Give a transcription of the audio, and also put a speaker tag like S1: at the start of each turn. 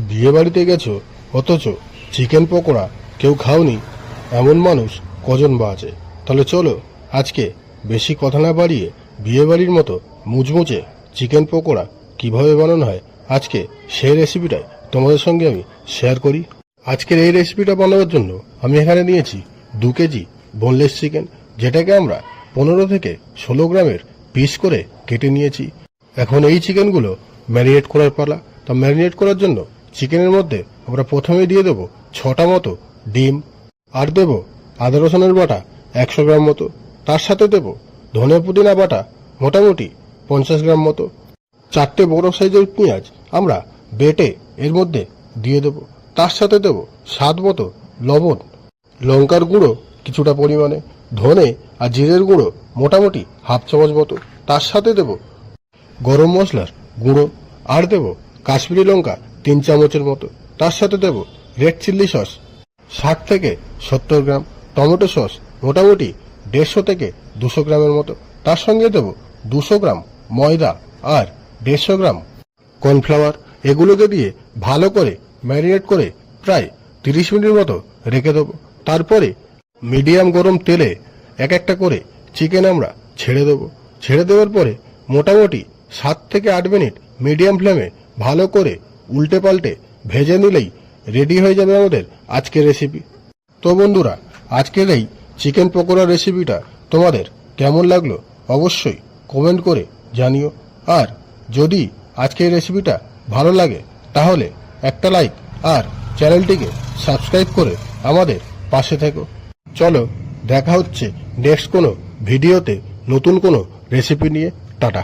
S1: বিয়ে বাড়িতে গেছো অথচ চিকেন পকোড়া কেউ খাওনি, এমন মানুষ কজন বা আছে? তাহলে চলো আজকে বেশি কথা না বাড়িয়ে বিয়ে বাড়ির মতো মুচমুচে চিকেন পকোড়া কিভাবে বানানো হয় আজকে সেই রেসিপিটাই তোমাদের সঙ্গে আমি শেয়ার করি। আজকের এই রেসিপিটা বানানোর জন্য আমি এখানে নিয়েছি 2 কেজি বোনলেস চিকেন, যেটাকে আমরা 15 থেকে 16 গ্রামের পিস করে কেটে নিয়েছি। এখন এই চিকেনগুলো ম্যারিনেট করার পালা। তা ম্যারিনেট করার জন্য চিকেনের মধ্যে আমরা প্রথমেই দিয়ে দেবো 6টা মতো ডিম, আর দেব আদা রসুনের বাটা 100 গ্রাম মতো, তার সাথে দেব ধনে পুদিনা বাটা মোটামুটি 50 গ্রাম মতো, 4টে বড় সাইজের পেঁয়াজ আমরা বেটে এর মধ্যে দিয়ে দেব, তার সাথে দেব স্বাদ মতো লবণ, লঙ্কার গুঁড়ো কিছুটা পরিমাণে, ধনে আর জিরের গুঁড়ো মোটামুটি হাফ চামচ মতো, তার সাথে দেব গরম মশলার গুঁড়ো, আর দেব কাশ্মীরি লঙ্কা 3 চামচের মতো, তার সাথে দেব রেড চিল্লি সস 60 থেকে 70 গ্রাম, টমেটো সস মোটামুটি 150 থেকে 200 গ্রামের মতো, তার সঙ্গে দেব 200 গ্রাম ময়দা আর 150 গ্রাম কর্নফ্লাওয়ার। এগুলোকে দিয়ে ভালো করে ম্যারিনেট করে প্রায় 30 মিনিট মতো রেখে দেবো। তারপরে মিডিয়াম গরম তেলে এক একটা করে চিকেন আমরা ছেড়ে দেবো। ছেড়ে দেওয়ার পরে মোটামুটি 7 থেকে 8 মিনিট মিডিয়াম ফ্লেমে ভালো করে উল্টে পাল্টে ভেজে নিলেই রেডি হয়ে যাবে আমাদের আজকের রেসিপি। তো বন্ধুরা, আজকের এই চিকেন পকোড়া রেসিপিটা তোমাদের কেমন লাগলো অবশ্যই কমেন্ট করে জানিও। আর যদি আজকের রেসিপিটা ভালো লাগে তাহলে একটা লাইক আর চ্যানেলটিকে সাবস্ক্রাইব করে আমাদের পাশে থেকো। চলো দেখা হচ্ছে নেক্সট কোনো ভিডিওতে নতুন কোনো রেসিপি নিয়ে। টাটা।